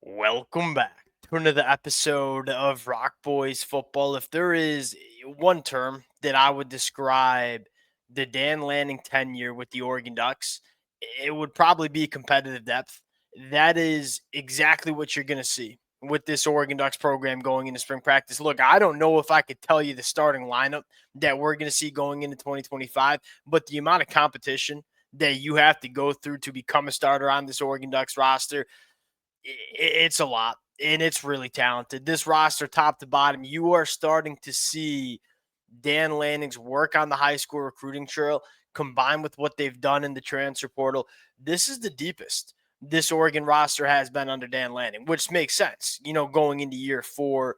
Welcome back to another episode of Rock Boys Football. If there is one term that I would describe the Dan Lanning tenure with the Oregon Ducks, it would probably be competitive depth. That is exactly what you're going to see with this Oregon Ducks program going into spring practice. Look, I don't know if I could tell you the starting lineup that we're going to see going into 2025, but the amount of competition that you have to go through to become a starter on this Oregon Ducks roster, it's a lot, and it's really talented. This roster, top to bottom, you are starting to see Dan Lanning's work on the high school recruiting trail combined with what they've done in the transfer portal. This is the deepest this Oregon roster has been under Dan Lanning, which makes sense, going into year 4.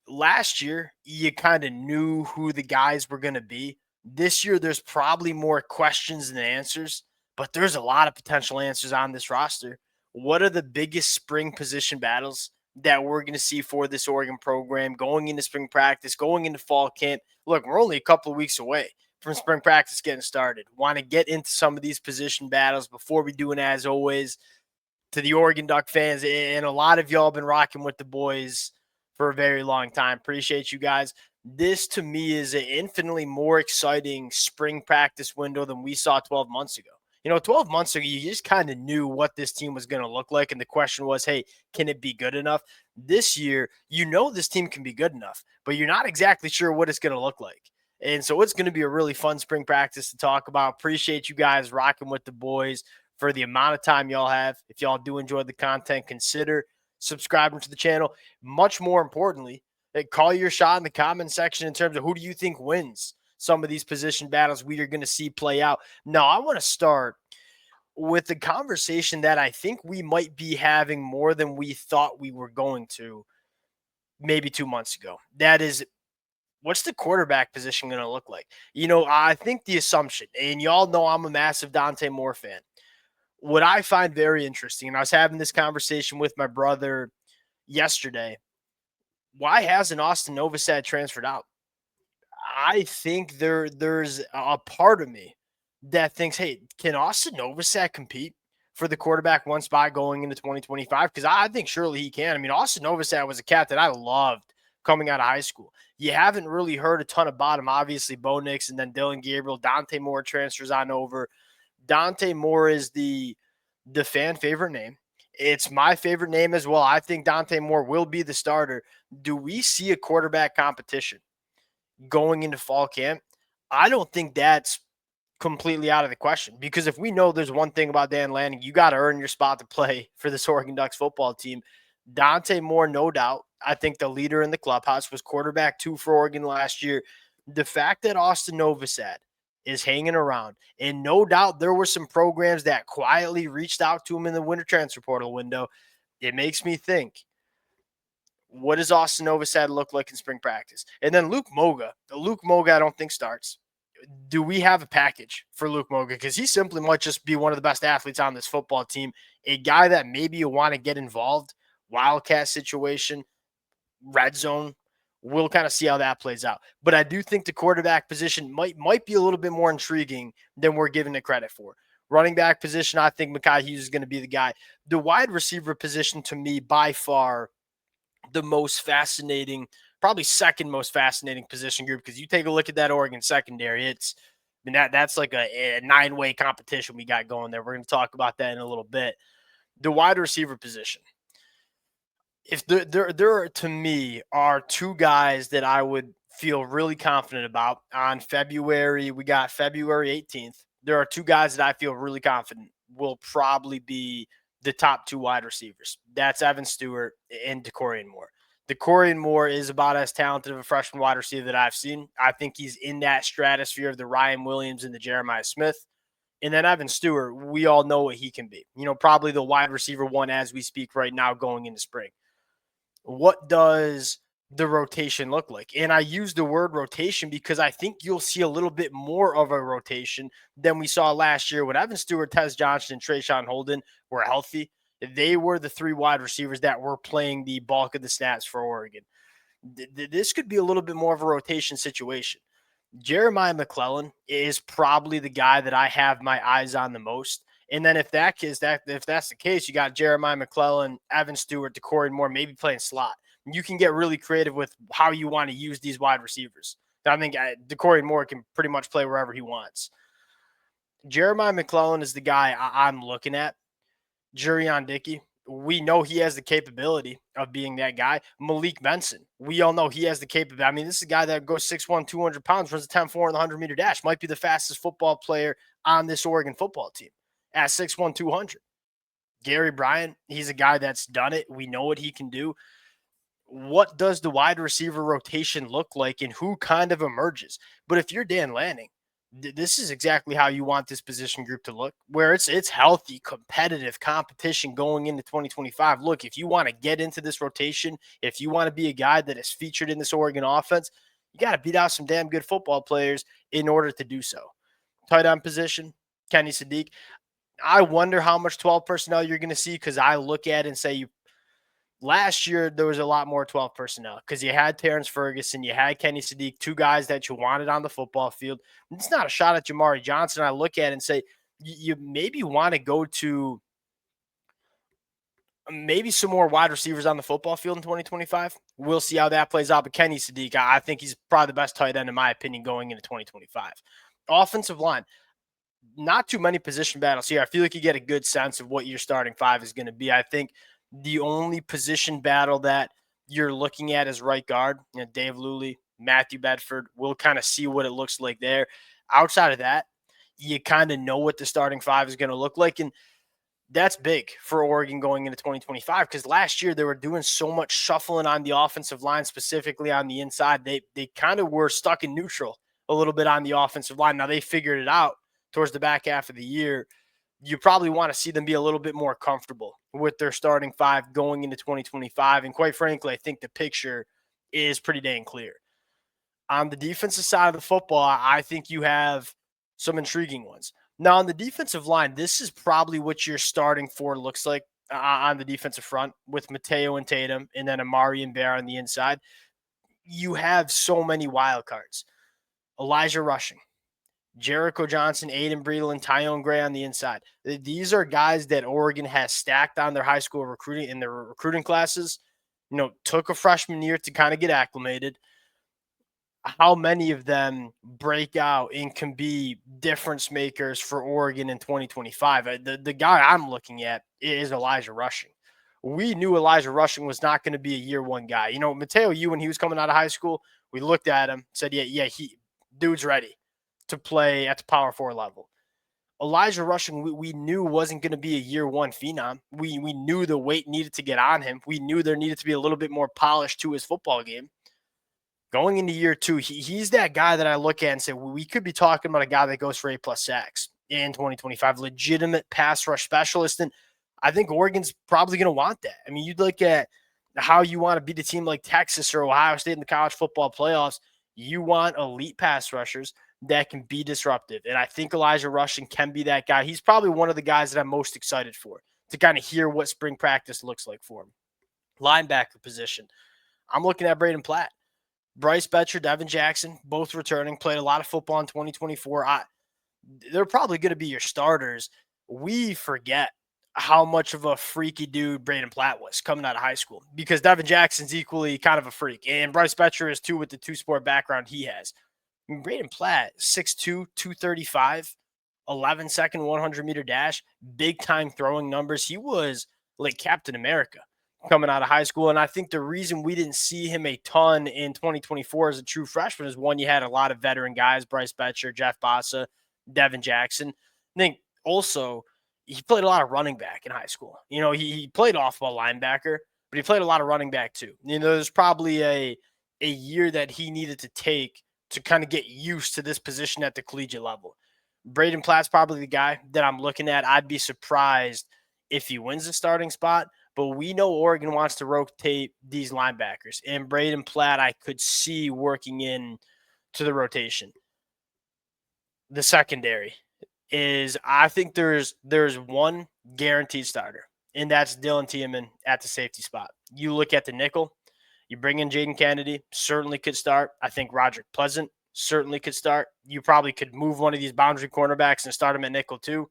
Last year, you kind of knew who the guys were going to be. This year, there's probably more questions than answers, but there's a lot of potential answers on this roster. What are the biggest spring position battles that we're going to see for this Oregon program going into spring practice, going into fall camp? Look, we're only a couple of weeks away from spring practice getting started. Want to get into some of these position battles before we do, and as always, to the Oregon Duck fans, and a lot of y'all been rocking with the boys for a very long time. Appreciate you guys. This to me is an infinitely more exciting spring practice window than we saw 12 months ago. 12 months ago, you just kind of knew what this team was going to look like. And the question was, hey, can it be good enough? This year, this team can be good enough, but you're not exactly sure what it's going to look like. And so it's going to be a really fun spring practice to talk about. Appreciate you guys rocking with the boys for the amount of time y'all have. If y'all do enjoy the content, consider subscribing to the channel. Much more importantly, call your shot in the comment section in terms of who do you think wins some of these position battles we are going to see play out. Now, I want to start with the conversation that I think we might be having more than we thought we were going to maybe 2 months ago. That is, what's the quarterback position going to look like? I think the assumption, and y'all know I'm a massive Dante Moore fan. What I find very interesting, and I was having this conversation with my brother yesterday, why hasn't Austin Novosad transferred out? I think there's a part of me that thinks, hey, can Austin Novosad compete for the quarterback one spot going into 2025? Because I think surely he can. I mean, Austin Novosad was a cat that I loved coming out of high school. You haven't really heard a ton about him. Obviously, Bo Nix and then Dylan Gabriel. Dante Moore transfers on over. Dante Moore is the fan favorite name. It's my favorite name as well. I think Dante Moore will be the starter. Do we see a quarterback competition going into fall camp? I don't think that's completely out of the question, because if we know there's one thing about Dan Lanning, you got to earn your spot to play for this Oregon Ducks football team. Dante Moore, no doubt. I think the leader in the clubhouse, was quarterback 2 for Oregon last year. The fact that Austin Novosad is hanging around, and no doubt there were some programs that quietly reached out to him in the winter transfer portal window, it makes me think, what does Austin Novosad look like in spring practice? And then Luke Moga, I don't think starts. Do we have a package for Luke Moga? Because he simply might just be one of the best athletes on this football team, a guy that maybe you want to get involved, wildcat situation, red zone. We'll kind of see how that plays out. But I do think the quarterback position might be a little bit more intriguing than we're giving it credit for. Running back position, I think Mekhi Hughes is going to be the guy. The wide receiver position, to me, by far the most fascinating, probably second most fascinating position group, because you take a look at that Oregon secondary, that's like a 9-way competition we got going there. We're going to talk about that in a little bit. The wide receiver position, if there to me are two guys that I would feel really confident about on February. We got February 18th. There are two guys that I feel really confident will probably be the top 2 wide receivers. That's Evan Stewart and DeCorian Moore. DeCorian Moore is about as talented of a freshman wide receiver that I've seen. I think he's in that stratosphere of the Ryan Williams and the Jeremiah Smith. And then Evan Stewart, we all know what he can be. Probably the wide receiver 1 as we speak right now going into spring. What does the rotation look like? And I use the word rotation because I think you'll see a little bit more of a rotation than we saw last year when Evan Stewart, Tez Johnson, and Trayshawn Holden were healthy. They were the 3 wide receivers that were playing the bulk of the snaps for Oregon. This could be a little bit more of a rotation situation. Jeremiah McClellan is probably the guy that I have my eyes on the most. And then if that's the case, you got Jeremiah McClellan, Evan Stewart, DeCorey Moore, maybe playing slot. You can get really creative with how you want to use these wide receivers. I think DeCorey Moore can pretty much play wherever he wants. Jeremiah McClellan is the guy I'm looking at. Jurion Dickey, we know he has the capability of being that guy. Malik Benson, we all know he has the capability. I mean, this is a guy that goes 6'1", 200 pounds, runs a 10.4 in the 100-meter dash, might be the fastest football player on this Oregon football team at 6'1", 200. Gary Bryant, he's a guy that's done it. We know what he can do. What does the wide receiver rotation look like and who kind of emerges? But if you're Dan Lanning, this is exactly how you want this position group to look, where it's healthy, competitive competition going into 2025. Look, if you want to get into this rotation, if you want to be a guy that is featured in this Oregon offense, you got to beat out some damn good football players in order to do so. Tight end position, Kenny Sadiq. I wonder how much 12 personnel you're going to see, because I look at it and say last year there was a lot more 12 personnel because you had Terrence Ferguson, you had Kenny Sadiq, two guys that you wanted on the football field. It's not a shot at Jamari Johnson. I look at it and say you maybe want to go to maybe some more wide receivers on the football field in 2025. We'll see how that plays out. But Kenny Sadiq, I think he's probably the best tight end in my opinion going into 2025. Offensive line, not too many position battles here. I feel like you get a good sense of what your starting five is going to be. I think the only position battle that you're looking at is right guard. Dave Luley, Matthew Bedford. We'll kind of see what it looks like there. Outside of that, you kind of know what the starting five is going to look like. And that's big for Oregon going into 2025, because last year they were doing so much shuffling on the offensive line, specifically on the inside. They kind of were stuck in neutral a little bit on the offensive line. Now they figured it out towards the back half of the year. You probably want to see them be a little bit more comfortable with their starting five going into 2025. And quite frankly, I think the picture is pretty dang clear. On the defensive side of the football, I think you have some intriguing ones. Now, on the defensive line, this is probably what your starting four looks like on the defensive front with Mateo and Tatum and then Amari and Bear on the inside. You have so many wild cards. Elijah Rushing, Jericho Johnson, Aiden Breedle, and Tyone Gray on the inside. These are guys that Oregon has stacked on their high school recruiting in their recruiting classes. Took a freshman year to kind of get acclimated. How many of them break out and can be difference makers for Oregon in 2025? The guy I'm looking at is Elijah Rushing. We knew Elijah Rushing was not going to be a year one guy. Mateo Yu, when he was coming out of high school, we looked at him, said, dude's ready to play at the Power 4 level. Elijah Rushing, we knew wasn't going to be a year one phenom. We knew the weight needed to get on him. We knew there needed to be a little bit more polish to his football game. Going into year two, he's that guy that I look at and say, we could be talking about a guy that goes for 8+ sacks in 2025, legitimate pass rush specialist. And I think Oregon's probably going to want that. I mean, you'd look at how you want to beat a team like Texas or Ohio State in the college football playoffs. You want elite pass rushers that can be disruptive. And I think Elijah Rushing can be that guy. He's probably one of the guys that I'm most excited for, to kind of hear what spring practice looks like for him. Linebacker position, I'm looking at Braden Platt. Bryce Betcher, Devin Jackson, both returning, played a lot of football in 2024. They're probably going to be your starters. We forget how much of a freaky dude Braden Platt was coming out of high school, because Devin Jackson's equally kind of a freak. And Bryce Betcher is too, with the two-sport background he has. I mean, Braden Platt, 6'2", 235, 11-second 100-meter dash, big-time throwing numbers. He was like Captain America coming out of high school. And I think the reason we didn't see him a ton in 2024 as a true freshman is, one, you had a lot of veteran guys, Bryce Betcher, Jeff Bassa, Devin Jackson. I think also he played a lot of running back in high school. He played off-ball linebacker, but he played a lot of running back too. There's probably a year that he needed to take to kind of get used to this position at the collegiate level. Braden Platt's probably the guy that I'm looking at. I'd be surprised if he wins the starting spot, but we know Oregon wants to rotate these linebackers, and Braden Platt I could see working in to the rotation. The secondary is, I think there's one guaranteed starter, and that's Dylan Tiemann at the safety spot. You look at the nickel, you bring in Jaden Kennedy, certainly could start. I think Roderick Pleasant certainly could start. You probably could move one of these boundary cornerbacks and start him at nickel too.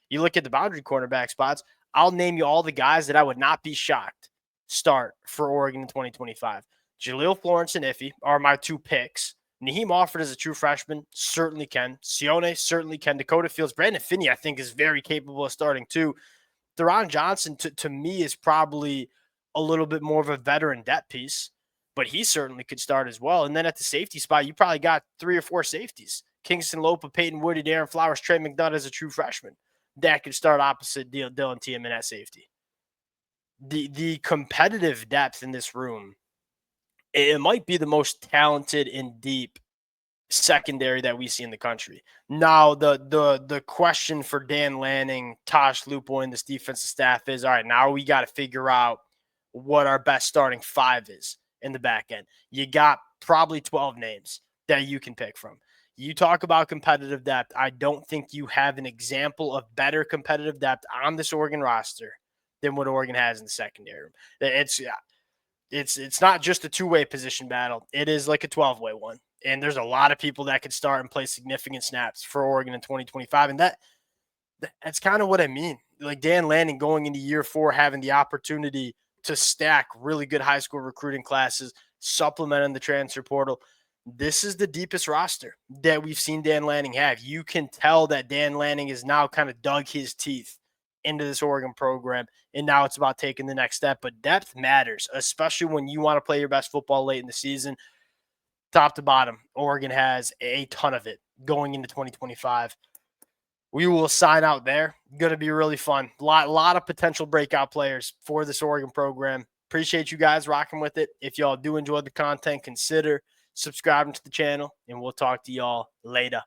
You look at the boundary cornerback spots, I'll name you all the guys that I would not be shocked start for Oregon in 2025. Jaleel Florence and Iffy are my two picks. Naheem Offord as a true freshman certainly can. Sione certainly can. Dakota Fields, Brandon Finney, I think, is very capable of starting too. Theron Johnson, to me, is probably a little bit more of a veteran depth piece, but he certainly could start as well. And then at the safety spot, you probably got 3 or 4 safeties. Kingston Lopa, Peyton Woody, Darren Flowers, Trey McDonough as a true freshman. That could start opposite Dylan Tiemann at safety. The competitive depth in this room, it might be the most talented and deep secondary that we see in the country. Now, the question for Dan Lanning, Tosh Lupo, and this defensive staff is, all right, now we got to figure out what our best starting 5 is in the back end. You got probably 12 names that you can pick from. You talk about competitive depth. I don't think you have an example of better competitive depth on this Oregon roster than what Oregon has in the secondary. It's not just a two-way position battle. It is like a 12-way one. And there's a lot of people that could start and play significant snaps for Oregon in 2025. And that's kind of what I mean. Like Dan Lanning going into year 4, having the opportunity to stack really good high school recruiting classes, supplementing the transfer portal. This is the deepest roster that we've seen Dan Lanning have. You can tell that Dan Lanning has now kind of dug his teeth into this Oregon program, and now it's about taking the next step. But depth matters, especially when you want to play your best football late in the season. Top to bottom, Oregon has a ton of it going into 2025. We will sign out there. Going to be really fun. Lot of potential breakout players for this Oregon program. Appreciate you guys rocking with it. If y'all do enjoy the content, consider subscribing to the channel, and we'll talk to y'all later.